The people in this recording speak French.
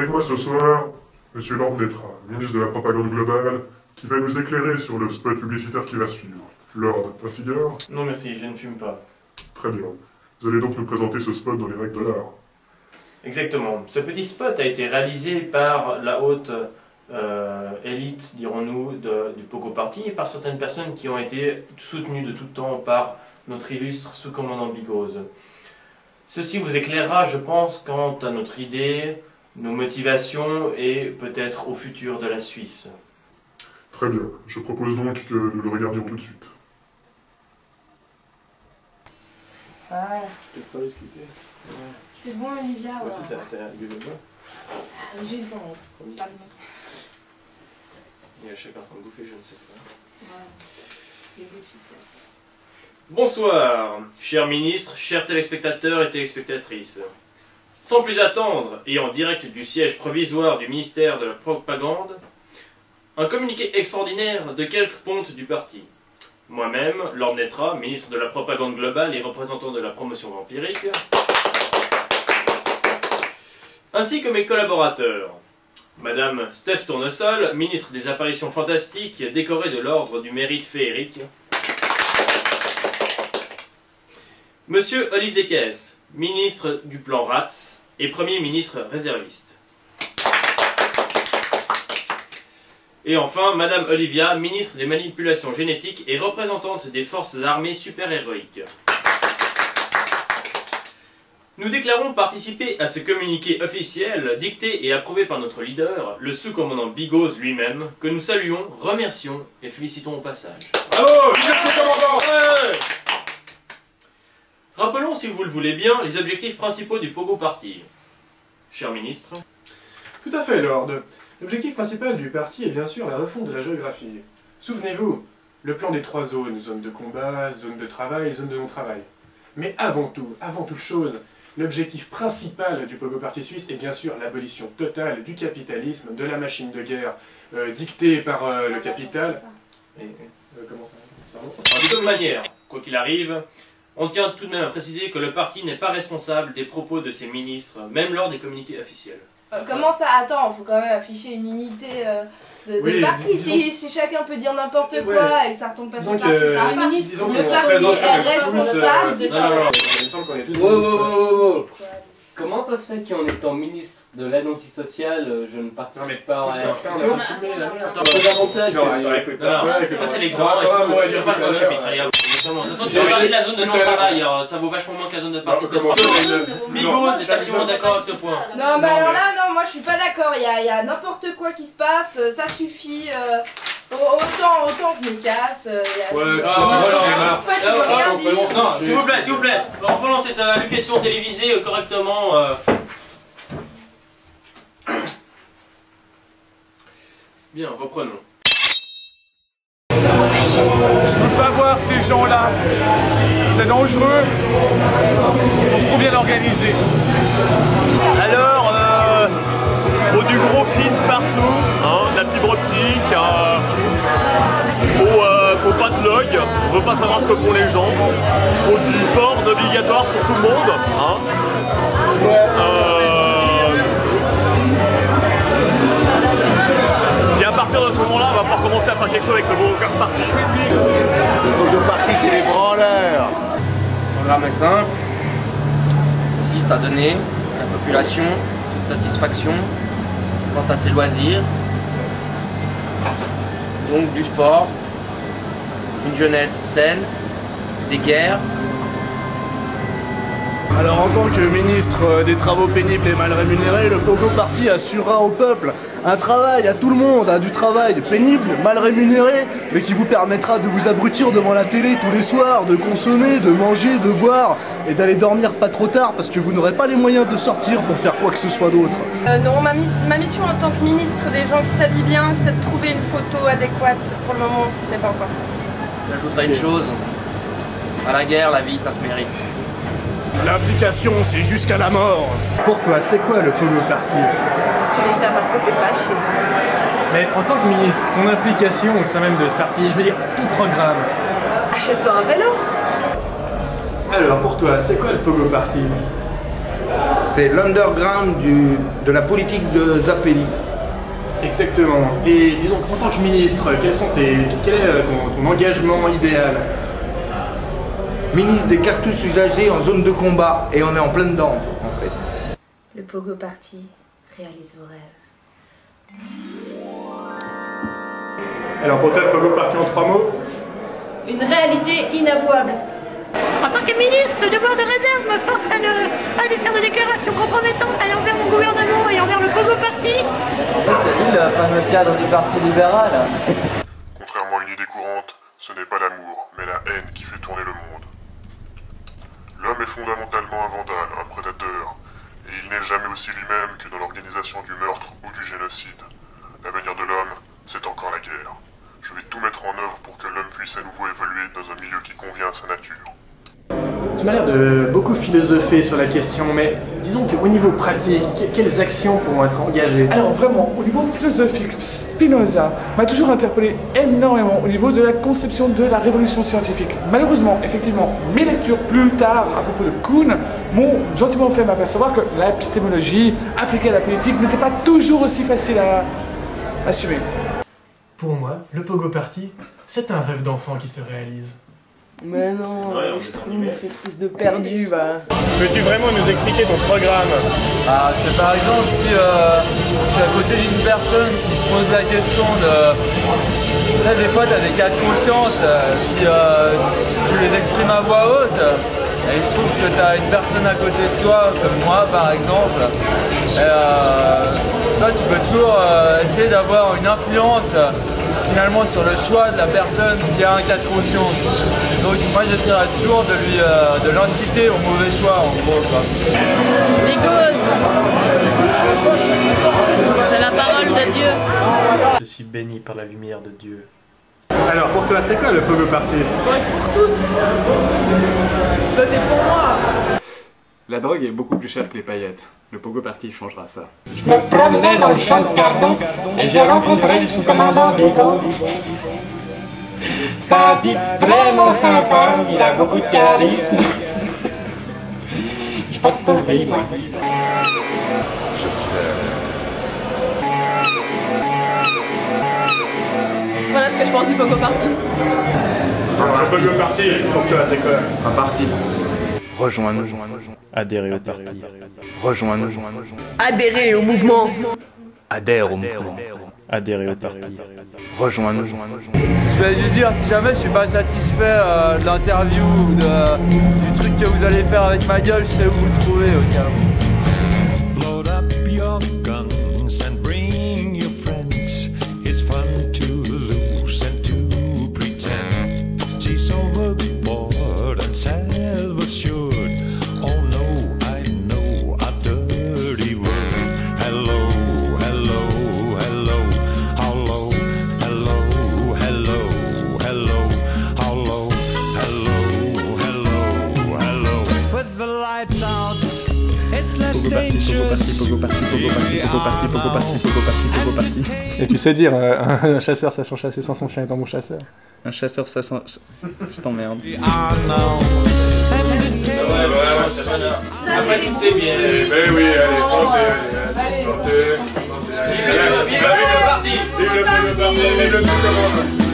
avec moi ce soir Monsieur Lord Netra, ministre de la propagande globale, qui va nous éclairer sur le spot publicitaire qui va suivre. Lord, un cigare? Non merci, je ne fume pas. Très bien. Vous allez donc nous présenter ce spot dans les règles de l'art. Exactement. Ce petit spot a été réalisé par la haute élite, dirons-nous, du Pogo Party et par certaines personnes qui ont été soutenues de tout temps par notre illustre sous-commandant Bigose. Ceci vous éclairera, je pense, quant à notre idée, nos motivations et peut-être au futur de la Suisse. Très bien. Je propose donc que nous le regardions tout de suite. Ah ouais. Je peux pas l'expliquer. C'est bon, Olivia. Toi Ouais. aussi, t'as gueulé de moi. Juste dans le pas Il y a chacun en train de bouffer, je ne sais pas. Ouais. Les bouts de ficelle. Bonsoir, chers ministres, chers téléspectateurs et téléspectatrices. Sans plus attendre, et en direct du siège provisoire du ministère de la Propagande, un communiqué extraordinaire de quelques pontes du parti. Moi-même, Lord Netra, ministre de la Propagande globale et représentant de la promotion vampirique, ainsi que mes collaborateurs. Madame Steph Tournesol, ministre des apparitions fantastiques, décorée de l'ordre du mérite féerique. Monsieur Olive Descaisses, ministre du plan RATS et premier ministre réserviste. Et enfin, Madame Olivia, ministre des manipulations génétiques et représentante des forces armées super-héroïques. Nous déclarons participer à ce communiqué officiel dicté et approuvé par notre leader, le sous-commandant Bigose lui-même, que nous saluons, remercions et félicitons au passage. Bravo, vive le sous-commandant! Ouais. Rappelons, si vous le voulez bien, les objectifs principaux du Pogo Party. Cher ministre. Tout à fait, Lord. L'objectif principal du parti est bien sûr la refonte de la géographie. Souvenez-vous, le plan des 3 zones, zone de combat, zone de travail, zone de non-travail. Mais avant toute chose, l'objectif principal du Pogo Party suisse est bien sûr l'abolition totale du capitalisme, de la machine de guerre dictée par le capital. Comment ça? De toute manière, quoi qu'il arrive, on tient tout de même à préciser que le parti n'est pas responsable des propos de ses ministres, même lors des communiqués officiels. Comment ça? Attends, faut quand même afficher une unité de Oui, parti. disons- Si chacun peut dire n'importe quoi Ouais. et que ça retombe pas sur Disons le parti, que- ça va pas. disons Le qu'on parti représente est quand même responsable de tous, ça. non, non. il me semble qu'on est tous... Wow. Comment ça se fait qu'en étant ministre de l'aide antisociale, je ne Non, mais participe pas à parce que ça, on l'élection? a filmé, là. Attends, Fondamental Non, que- attends, écoute. Non, non, Ouais, ça c'est les on grands et va tout. moi Il n'y a pas dire de tout à chapitre. l'heure. Regarde. De toute façon, tu vas parler de la zone de non-travail, alors ça vaut vachement moins que la zone de parti. Comment Bigose est absolument d'accord avec ce point. Non, mais Non, alors mais- là, non, moi je suis pas d'accord. Il y a n'importe quoi qui se passe, ça suffit. Autant je me casse. Ouais, Ah, ce ouais, spot, tu veux rien dire. Non, s'il vous plaît, reprenons cette allocution télévisée correctement. Bien, reprenons. Je peux pas voir ces gens-là. C'est dangereux. Ils sont trop bien organisés. Alors, faut du gros feed partout, hein, de la fibre optique. Faut pas de log. On veut pas savoir ce que font les gens. Faut du porn obligatoire pour tout le monde. Hein. Et à partir de ce moment-là, on va pouvoir commencer à faire quelque chose avec le Pogo Party. Le Pogo Party, c'est les branleurs. Le programme est simple, consiste à donner à la population toute satisfaction quant à ses loisirs, donc du sport, une jeunesse saine, des guerres. Alors en tant que ministre des travaux pénibles et mal rémunérés, le Pogo Party assurera au peuple un travail à tout le monde, du travail pénible, mal rémunéré, mais qui vous permettra de vous abrutir devant la télé tous les soirs, de consommer, de manger, de boire et d'aller dormir pas trop tard parce que vous n'aurez pas les moyens de sortir pour faire quoi que ce soit d'autre. Non, ma mission en tant que ministre des gens qui s'habillent bien, c'est de trouver une photo adéquate. Pour le moment, c'est pas encore fait. J'ajouterai une chose, à la guerre, la vie, ça se mérite. L'implication, c'est jusqu'à la mort. Pour toi, c'est quoi le Pogo Party? Tu dis ça parce que t'es fâché. Mais en tant que ministre, ton implication au sein même de ce parti, je veux dire, tout programme. Achète-toi un vélo. Alors, pour toi, c'est quoi le Pogo Party? C'est l'underground de la politique de Zappelli. Exactement. Et disons, en tant que ministre, quel est ton engagement idéal? Ministre des cartouches usagées en zone de combat, et on est en plein dedans, en fait. Le Pogo Party réalise vos rêves. Alors pour toi, le Pogo Party en 3 mots? Une réalité inavouable. En tant que ministre, le devoir de réserve me force à ne pas lui faire de déclarations compromettantes envers mon gouvernement et envers le Pogo Party. C'est lui le fameux cadre du Parti libéral. Contrairement à une idée courante, ce n'est pas l'amour, mais la haine qui fait tourner le monde. L'homme est fondamentalement un vandale, un prédateur, et il n'est jamais aussi lui-même que dans l'organisation du meurtre ou du génocide. L'avenir de l'homme, c'est encore la guerre. Je vais tout mettre en œuvre pour que l'homme puisse à nouveau évoluer dans un milieu qui convient à sa nature. Tu m'as l'air de beaucoup philosopher sur la question, mais disons qu'au niveau pratique, quelles actions pourront être engagées? Alors vraiment, au niveau philosophique, Spinoza m'a toujours interpellé énormément au niveau de la conception de la révolution scientifique. Malheureusement, effectivement, mes lectures plus tard à propos de Kuhn m'ont gentiment fait m'apercevoir que l'épistémologie appliquée à la politique n'était pas toujours aussi facile à assumer. Pour moi, le Pogo Party, c'est un rêve d'enfant qui se réalise. Mais non, je trouve une espèce de perdu, bah. Peux-tu vraiment nous expliquer ton programme? Ah, c'est par exemple si je suis à côté d'une personne qui se pose la question de... Tu sais, des fois, tu as des cas de conscience, puis si tu les exprimes à voix haute, et il se trouve que tu as une personne à côté de toi, comme moi par exemple, et toi, tu peux toujours essayer d'avoir une influence finalement sur le choix de la personne qui a un cas de conscience. Donc moi j'essaierai toujours de l'inciter au mauvais choix en gros quoi. Because c'est la parole de Dieu. Je suis béni par la lumière de Dieu. Alors pour toi c'est quoi le Pogo Party? Pour tous. Votez pour moi. La drogue est beaucoup plus chère que les paillettes. Le Pogo Party changera ça. Je me promenais dans le champ de Cardon et j'ai rencontré le sous-commandant Bigot. C'est un type vraiment sympa, il a beaucoup de charisme. J'ai pas de pourri, moi. Je vous aime. Voilà ce que je pense du Pogo Party. Le Pogo Party, pour toi c'est quoi? Un party. Rejoins-nous. Adhérez au parti. Rejoins-nous. Adhérez au mouvement. Adhère au mouvement. Adhérez au parti. Rejoins-nous. Je voulais juste dire, si jamais je suis pas satisfait de l'interview ou du truc que vous allez faire avec ma gueule, je sais où vous trouver au cas où. Load up your guns and bring your friends. It's fun to lose and to pretend. She's overboard and self-assured. Oh no, I know a dirty word. Hello, hello, hello. How low, hello, hello, hello. How low, hello, hello, hello. With the lights out, it's less dangerous. Pogo Party. Et tu sais dire, un chasseur sachant chasser sans son chien est un bon chasseur. Un chasseur sachant... Je t'emmerde. Après toutes ces bières. Mais oui, allez, chantez, allez, chantez. Vive le parti! Vive le Pogo Party, vive le sous-commandant.